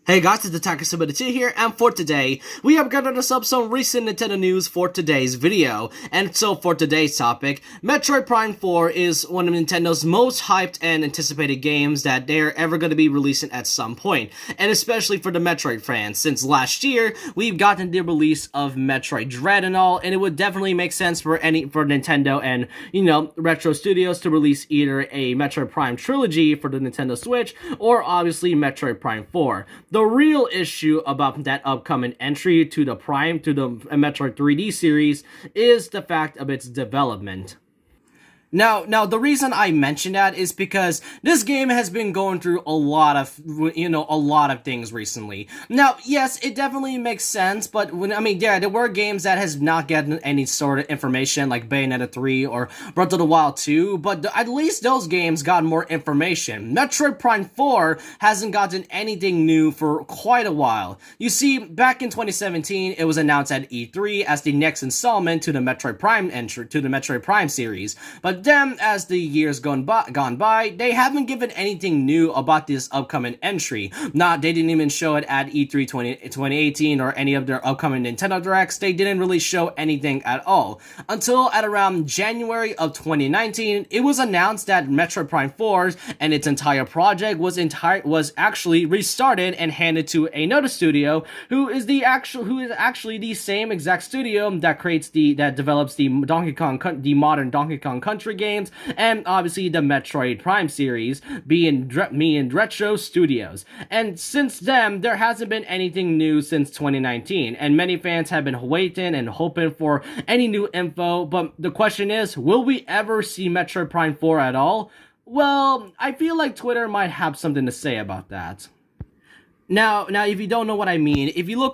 Hey guys, it's the BoTW here, and for today, we have gathered us up some recent Nintendo news for today's video. And so for today's topic, Metroid Prime 4 is one of Nintendo's most hyped and anticipated games that they're ever going to be releasing at some point. And especially for the Metroid fans, since last year, we've gotten the release of Metroid Dread and all, and it would definitely make sense for Nintendo and, Retro Studios to release either a Metroid Prime trilogy for the Nintendo Switch, or obviously Metroid Prime 4. The real issue about that upcoming entry to the Metroid 3D series is the fact of its development. Now, the reason I mention that is because this game has been going through a lot of things recently. Now, yes, it definitely makes sense, but there were games that has not gotten any sort of information, like Bayonetta 3 or Breath of the Wild 2, but at least those games got more information. Metroid Prime 4 hasn't gotten anything new for quite a while. You see, back in 2017, it was announced at E3 as the next installment to the Metroid Prime series, but then, as the years gone by, they haven't given anything new about this upcoming entry. They didn't even show it at E3 2018 or any of their upcoming Nintendo Directs. They didn't really show anything at all. Until at around January of 2019, it was announced that Metroid Prime 4 and its entire project was actually restarted and handed to another studio, who is actually the same exact studio that develops the modern Donkey Kong Country games, and obviously the Metroid Prime series, being Retro Studios. And since then, there hasn't been anything new since 2019, and many fans have been waiting and hoping for any new info, but the question is, will we ever see Metroid Prime 4 at all? Well, I feel like Twitter might have something to say about that. Now, if you don't know what I mean, if you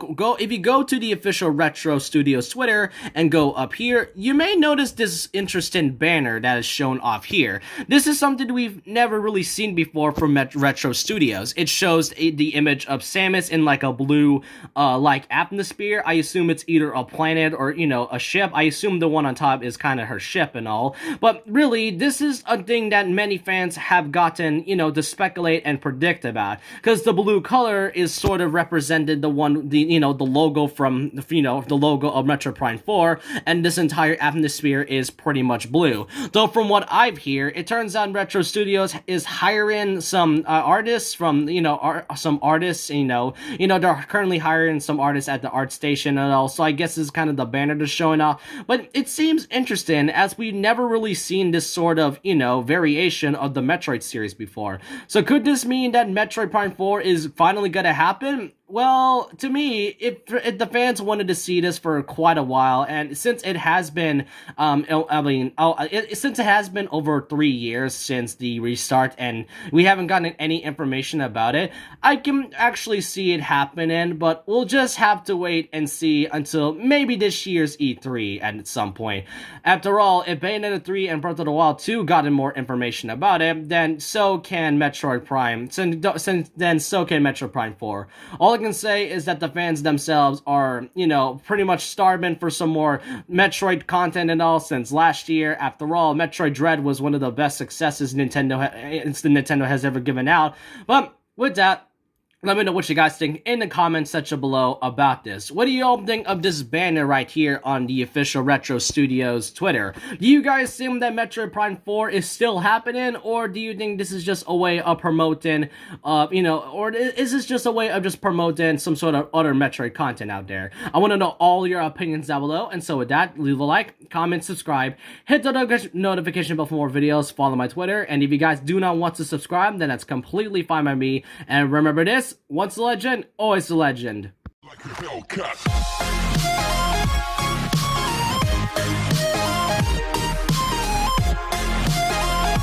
go to the official Retro Studios Twitter and go up here, you may notice this interesting banner that is shown off here. This is something we've never really seen before from Retro Studios. It shows the image of Samus in like a blue, atmosphere. I assume it's either a planet or, a ship. I assume the one on top is kind of her ship and all. But really, this is a thing that many fans have gotten, to speculate and predict about, because the blue color is sort of represented the logo from the logo of Metroid Prime 4, and this entire atmosphere is pretty much blue. Though from what I've heard, it turns out Retro Studios is hiring some artists from some artists. They're currently hiring some artists at the art station and all. So I guess this is kind of the banner they're showing off. But it seems interesting, as we've never really seen this sort of variation of the Metroid series before. So could this mean that Metroid Prime 4 is finally gonna happen? Well, to me, if the fans wanted to see this for quite a while, and since it has been, since it has been over 3 years since the restart, and we haven't gotten any information about it, I can actually see it happening, but we'll just have to wait and see until maybe this year's E3 at some point. After all, if Bayonetta 3 and Breath of the Wild 2 gotten more information about it, then so can Metroid Prime, then so can Metroid Prime 4. All I can say is that the fans themselves are, pretty much starving for some more Metroid content and all since last year. After all, Metroid Dread was one of the best successes Nintendo has ever given out. But with that, let me know what you guys think in the comment section below about this. What do you all think of this banner right here on the official Retro Studios Twitter? Do you guys think that Metroid Prime 4 is still happening, or do you think this is just a way of promoting, or is this just a way of just promoting some sort of other Metroid content out there? I want to know all your opinions down below, and so with that, leave a like, comment, subscribe, hit the notification bell for more videos, follow my Twitter, and if you guys do not want to subscribe, then that's completely fine by me, and remember this: once a legend, always a legend. Like a Hellcat.